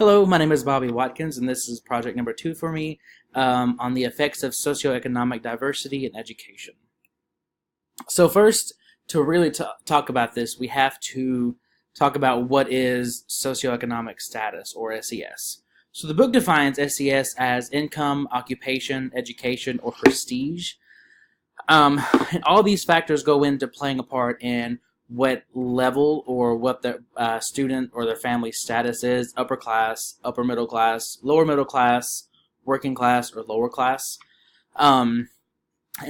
Hello, my name is Bobby Watkins, and this is project number 2 for me on the effects of socioeconomic diversity in education. So first, to really talk about this, we have to talk about what is socioeconomic status, or SES. So the book defines SES as income, occupation, education, or prestige. And all these factors go into playing a part in what level or what the student or their family status is: upper class, upper middle class, lower middle class, working class, or lower class. And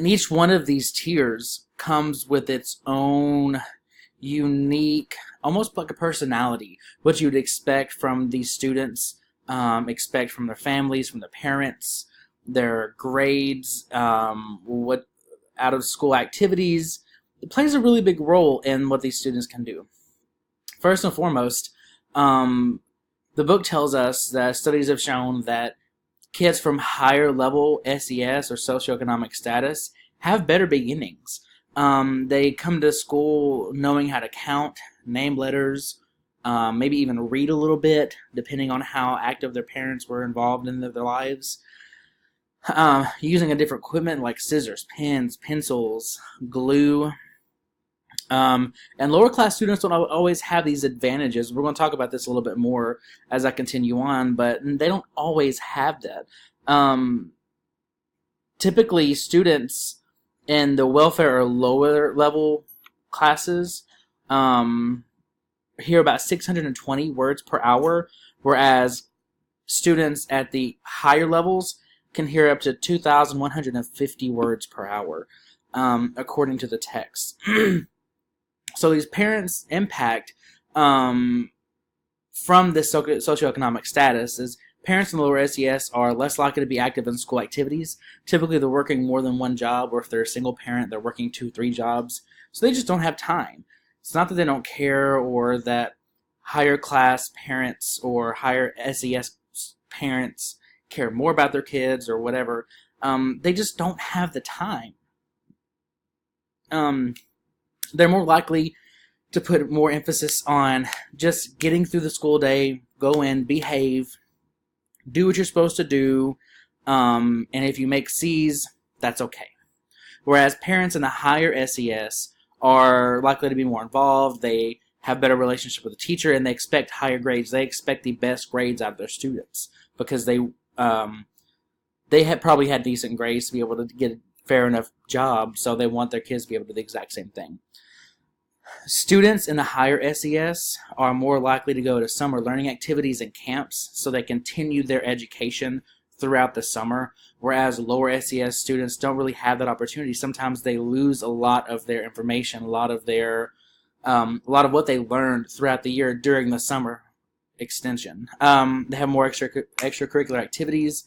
each one of these tiers comes with its own unique, almost like a personality, what you would expect from these students, expect from their families, from their parents, their grades, what out of school activities. It plays a really big role in what these students can do. First and foremost, the book tells us that studies have shown that kids from higher level SES or socioeconomic status have better beginnings. They come to school knowing how to count, name letters, maybe even read a little bit, depending on how active their parents were involved in their lives. Using a different equipment like scissors, pens, pencils, glue. And lower class students don't always have these advantages. We're going to talk about this a little bit more as I continue on, but they don't always have that. Typically, students in the welfare or lower level classes hear about 620 words per hour, whereas students at the higher levels can hear up to 2,150 words per hour, according to the text. So these parents' impact from this socioeconomic status is parents in the lower SES are less likely to be active in school activities. Typically, they're working more than one job, or if they're a single parent, they're working 2-3 jobs. So they just don't have time. It's not that they don't care or that higher class parents or higher SES parents care more about their kids or whatever. They just don't have the time. They're more likely to put more emphasis on just getting through the school day, go in, behave, do what you're supposed to do, and if you make C's, that's okay. Whereas parents in the higher SES are likely to be more involved, they have better relationship with the teacher, and they expect higher grades. They expect the best grades out of their students because they had probably had decent grades to be able to get a fair enough job, so they want their kids to be able to do the exact same thing. Students in the higher SES are more likely to go to summer learning activities and camps, so they continue their education throughout the summer, whereas lower SES students don't really have that opportunity. Sometimes they lose a lot of their information, a lot of what they learned throughout the year during the summer extension. They have more extracurricular activities,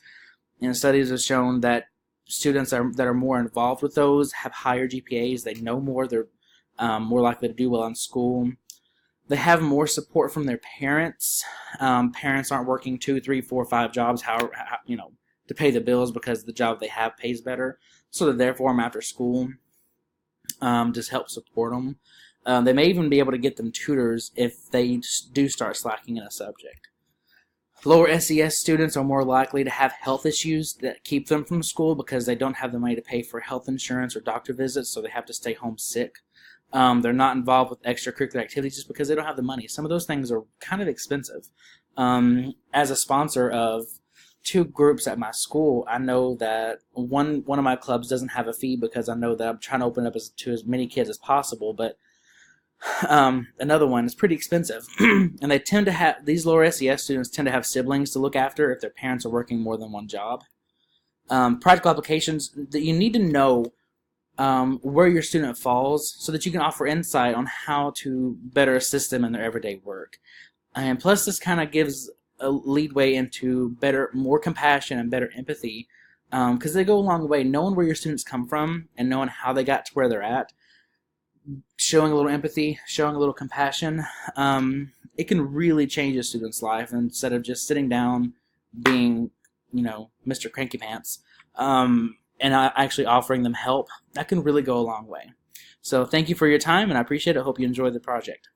and studies have shown that students that are more involved with those have higher GPAs. They know more. They're more likely to do well in school. They have more support from their parents. Parents aren't working 2, 3, 4, 5 jobs, to pay the bills because the job they have pays better. So they're there for them after school, just help support them. They may even be able to get them tutors if they do start slacking in a subject. Lower SES students are more likely to have health issues that keep them from school because they don't have the money to pay for health insurance or doctor visits, so they have to stay home sick. They're not involved with extracurricular activities just because they don't have the money. Some of those things are kind of expensive. As a sponsor of 2 groups at my school, I know that one of my clubs doesn't have a fee because I know that I'm trying to open up to as many kids as possible, but another one is pretty expensive. And they tend to have, these lower SES students tend to have siblings to look after if their parents are working more than one job. Practical applications, that you need to know where your student falls so that you can offer insight on how to better assist them in their everyday work. And plus, this kind of gives a leadway into more compassion and better empathy, because they go a long way. Knowing where your students come from and knowing how they got to where they're at, showing a little empathy, showing a little compassion, it can really change a student's life instead of just sitting down being, Mr. Cranky Pants. And actually offering them help, that can really go a long way. So thank you for your time, and I appreciate it. I hope you enjoyed the project.